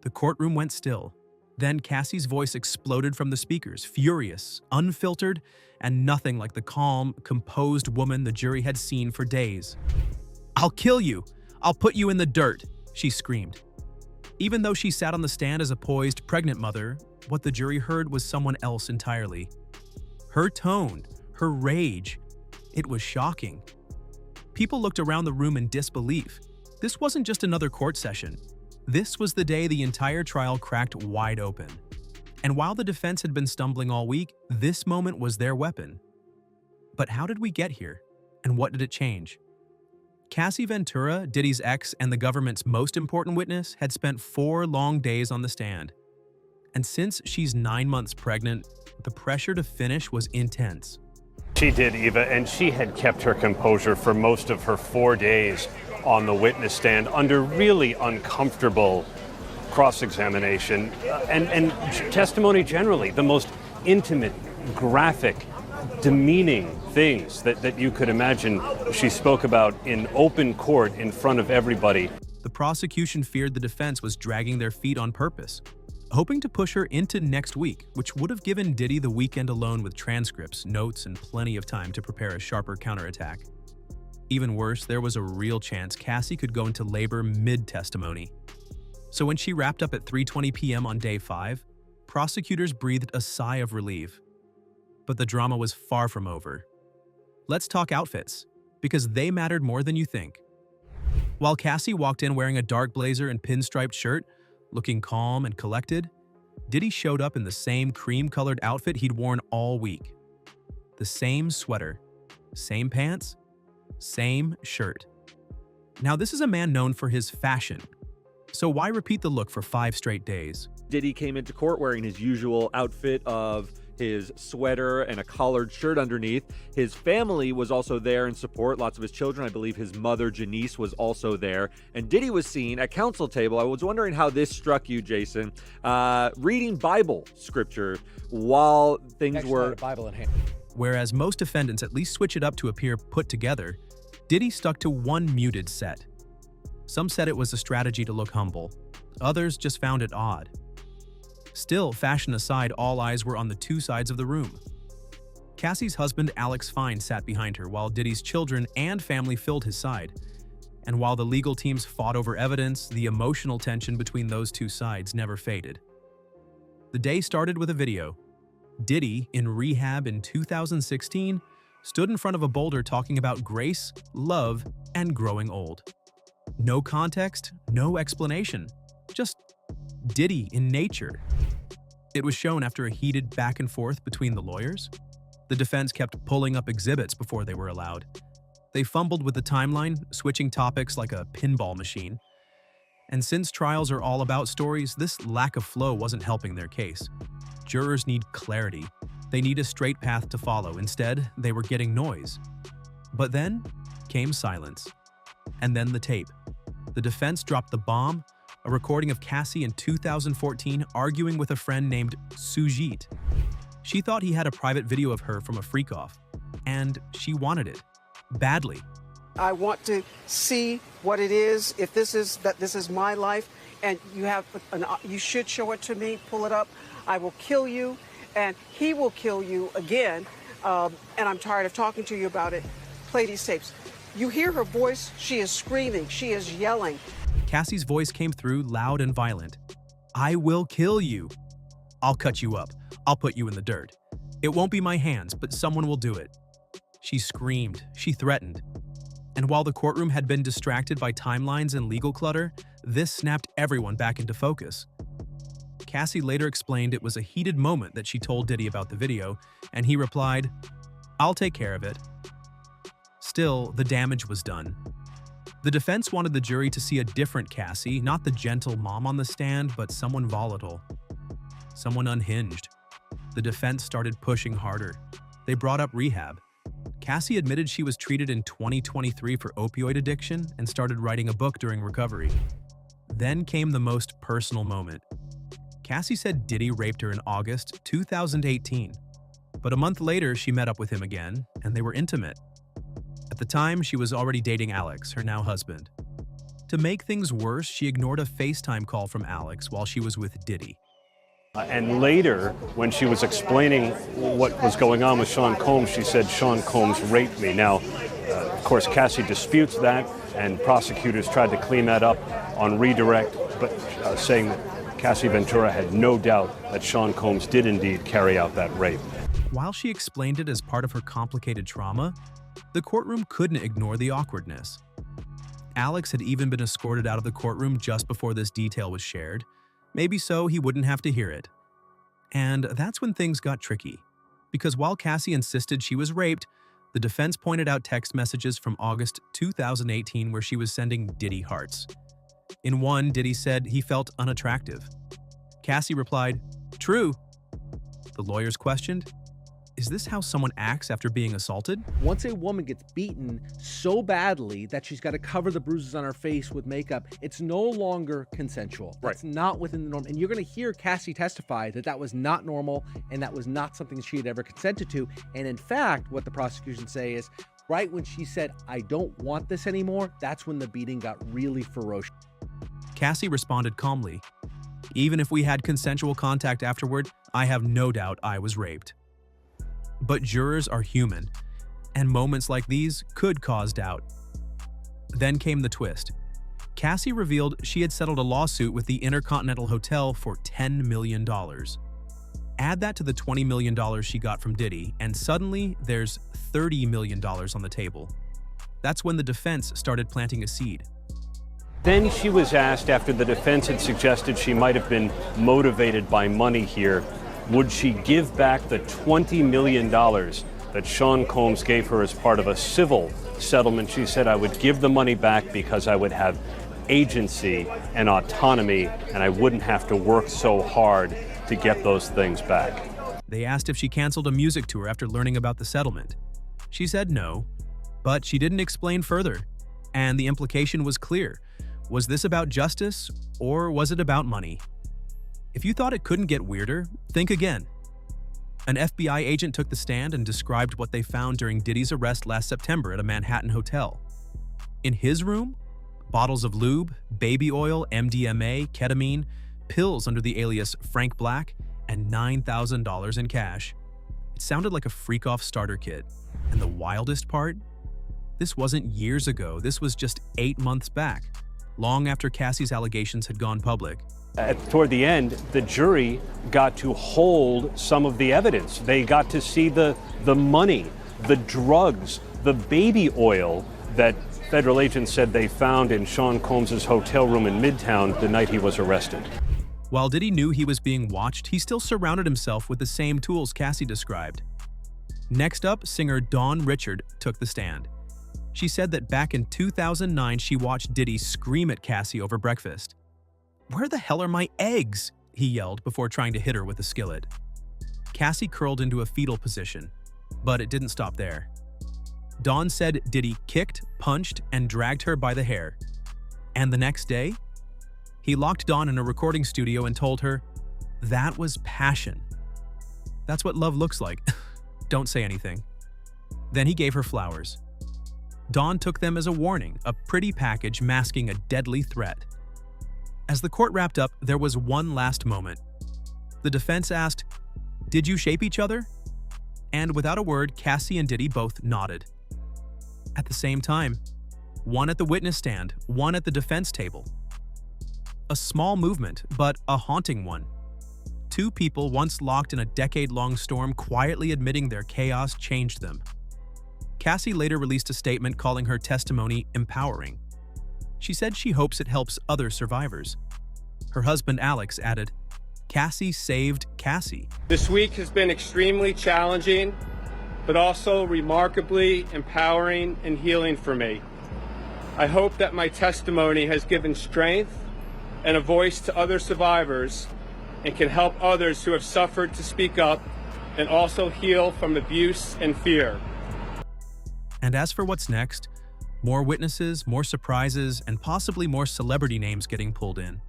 The courtroom went still. Then Cassie's voice exploded from the speakers, furious, unfiltered, and nothing like the calm, composed woman the jury had seen for days. "I'll kill you! I'll put you in the dirt!" she screamed. Even though she sat on the stand as a poised, pregnant mother, what the jury heard was someone else entirely. Her tone, her rage, it was shocking. People looked around the room in disbelief. This wasn't just another court session. This was the day the entire trial cracked wide open. And while the defense had been stumbling all week, this moment was their weapon. But how did we get here? And what did it change? Cassie Ventura, Diddy's ex and the government's most important witness, had spent 4 long days on the stand. And since she's 9 months pregnant, the pressure to finish was intense. She did, Eva, and she had kept her composure for most of her 4 days on the witness stand under really uncomfortable cross-examination and testimony generally, the most intimate, graphic, demeaning things that you could imagine she spoke about in open court in front of everybody. The prosecution feared the defense was dragging their feet on purpose, hoping to push her into next week, which would have given Diddy the weekend alone with transcripts, notes, and plenty of time to prepare a sharper counterattack. Even worse, there was a real chance Cassie could go into labor mid-testimony. So when she wrapped up at 3:20 p.m. on day 5, prosecutors breathed a sigh of relief. But the drama was far from over. Let's talk outfits, because they mattered more than you think. While Cassie walked in wearing a dark blazer and pinstriped shirt, looking calm and collected, Diddy showed up in the same cream-colored outfit he'd worn all week. The same sweater, same pants, same shirt. Now, this is a man known for his fashion, so why repeat the look for 5 straight days? Diddy came into court wearing his usual outfit of his sweater and a collared shirt underneath. His family was also there in support, lots of his children. I believe his mother, Janice, was also there. And Diddy was seen at counsel table. I was wondering how this struck you, Jason, reading Bible scripture while things were... Bible in hand. Whereas most defendants at least switch it up to appear put together, Diddy stuck to one muted set. Some said it was a strategy to look humble. Others just found it odd. Still, fashion aside, all eyes were on the 2 sides of the room. Cassie's husband, Alex Fine, sat behind her, while Diddy's children and family filled his side. And while the legal teams fought over evidence, the emotional tension between those 2 sides never faded. The day started with a video. Diddy, in rehab in 2016, stood in front of a boulder talking about grace, love, and growing old. No context, no explanation, just Diddy in nature. It was shown after a heated back and forth between the lawyers. The defense kept pulling up exhibits before they were allowed. They fumbled with the timeline, switching topics like a pinball machine. And since trials are all about stories, this lack of flow wasn't helping their case. Jurors need clarity. They need a straight path to follow. Instead, they were getting noise. But then came silence. And then the tape. The defense dropped the bomb, a recording of Cassie in 2014 arguing with a friend named Sujit. She thought he had a private video of her from a freak-off, and she wanted it. Badly. I want to see what it is, if this is my life, and you should show it to me, pull it up. I will kill you, and he will kill you again, and I'm tired of talking to you about it. Play these tapes. You hear her voice, she is screaming, she is yelling. Cassie's voice came through loud and violent. "I will kill you. I'll cut you up. I'll put you in the dirt. It won't be my hands, but someone will do it." She screamed, she threatened. And while the courtroom had been distracted by timelines and legal clutter, this snapped everyone back into focus. Cassie later explained it was a heated moment that she told Diddy about the video, and he replied, "I'll take care of it." Still, the damage was done. The defense wanted the jury to see a different Cassie, not the gentle mom on the stand, but someone volatile. Someone unhinged. The defense started pushing harder. They brought up rehab. Cassie admitted she was treated in 2023 for opioid addiction and started writing a book during recovery. Then came the most personal moment. Cassie said Diddy raped her in August 2018, but a month later she met up with him again, and they were intimate. At the time, she was already dating Alex, her now husband. To make things worse, she ignored a FaceTime call from Alex while she was with Diddy. And later, when she was explaining what was going on with Sean Combs, she said Sean Combs raped me. Now, of course, Cassie disputes that, and prosecutors tried to clean that up on redirect, but saying that Cassie Ventura had no doubt that Sean Combs did indeed carry out that rape. While she explained it as part of her complicated trauma, the courtroom couldn't ignore the awkwardness. Alex had even been escorted out of the courtroom just before this detail was shared, maybe so he wouldn't have to hear it. And that's when things got tricky, because while Cassie insisted she was raped, the defense pointed out text messages from August 2018 where she was sending Diddy hearts. In one, Diddy said he felt unattractive. Cassie replied, "True." The lawyers questioned, "Is this how someone acts after being assaulted?" Once a woman gets beaten so badly that she's got to cover the bruises on her face with makeup, it's no longer consensual. Right. It's not within the norm. And you're going to hear Cassie testify that that was not normal and that was not something she had ever consented to. And in fact, what the prosecution say is, right when she said, "I don't want this anymore," that's when the beating got really ferocious. Cassie responded calmly, "Even if we had consensual contact afterward, I have no doubt I was raped." But jurors are human, and moments like these could cause doubt. Then came the twist. Cassie revealed she had settled a lawsuit with the Intercontinental Hotel for $10 million. Add that to the $20 million she got from Diddy, and suddenly there's $30 million on the table. That's when the defense started planting a seed. Then she was asked, after the defense had suggested she might have been motivated by money here, would she give back the $20 million that Sean Combs gave her as part of a civil settlement? She said, "I would give the money back because I would have agency and autonomy, and I wouldn't have to work so hard to get those things back." They asked if she canceled a music tour after learning about the settlement. She said no, but she didn't explain further, and the implication was clear. Was this about justice, or was it about money? If you thought it couldn't get weirder, think again. An FBI agent took the stand and described what they found during Diddy's arrest last September at a Manhattan hotel. In his room, bottles of lube, baby oil, MDMA, ketamine, pills under the alias Frank Black, and $9,000 in cash. It sounded like a freak-off starter kit. And the wildest part? This wasn't years ago, this was just 8 months back, long after Cassie's allegations had gone public. Toward the end, the jury got to hold some of the evidence. They got to see the money, the drugs, the baby oil that federal agents said they found in Sean Combs' hotel room in Midtown the night he was arrested. While Diddy knew he was being watched, he still surrounded himself with the same tools Cassie described. Next up, singer Dawn Richard took the stand. She said that back in 2009, she watched Diddy scream at Cassie over breakfast. "Where the hell are my eggs?" he yelled before trying to hit her with a skillet. Cassie curled into a fetal position, but it didn't stop there. Dawn said Diddy kicked, punched, and dragged her by the hair. And the next day, he locked Dawn in a recording studio and told her, "That was passion. That's what love looks like. Don't say anything." Then he gave her flowers. Dawn took them as a warning, a pretty package masking a deadly threat. As the court wrapped up, there was one last moment. The defense asked, "Did you shape each other?" And without a word, Cassie and Diddy both nodded. At the same time, one at the witness stand, one at the defense table. A small movement, but a haunting one. Two people once locked in a decade-long storm quietly admitting their chaos changed them. Cassie later released a statement calling her testimony empowering. She said she hopes it helps other survivors. Her husband Alex added, "Cassie saved Cassie." This week has been extremely challenging, but also remarkably empowering and healing for me. I hope that my testimony has given strength and a voice to other survivors and can help others who have suffered to speak up and also heal from abuse and fear. And as for what's next, more witnesses, more surprises, and possibly more celebrity names getting pulled in.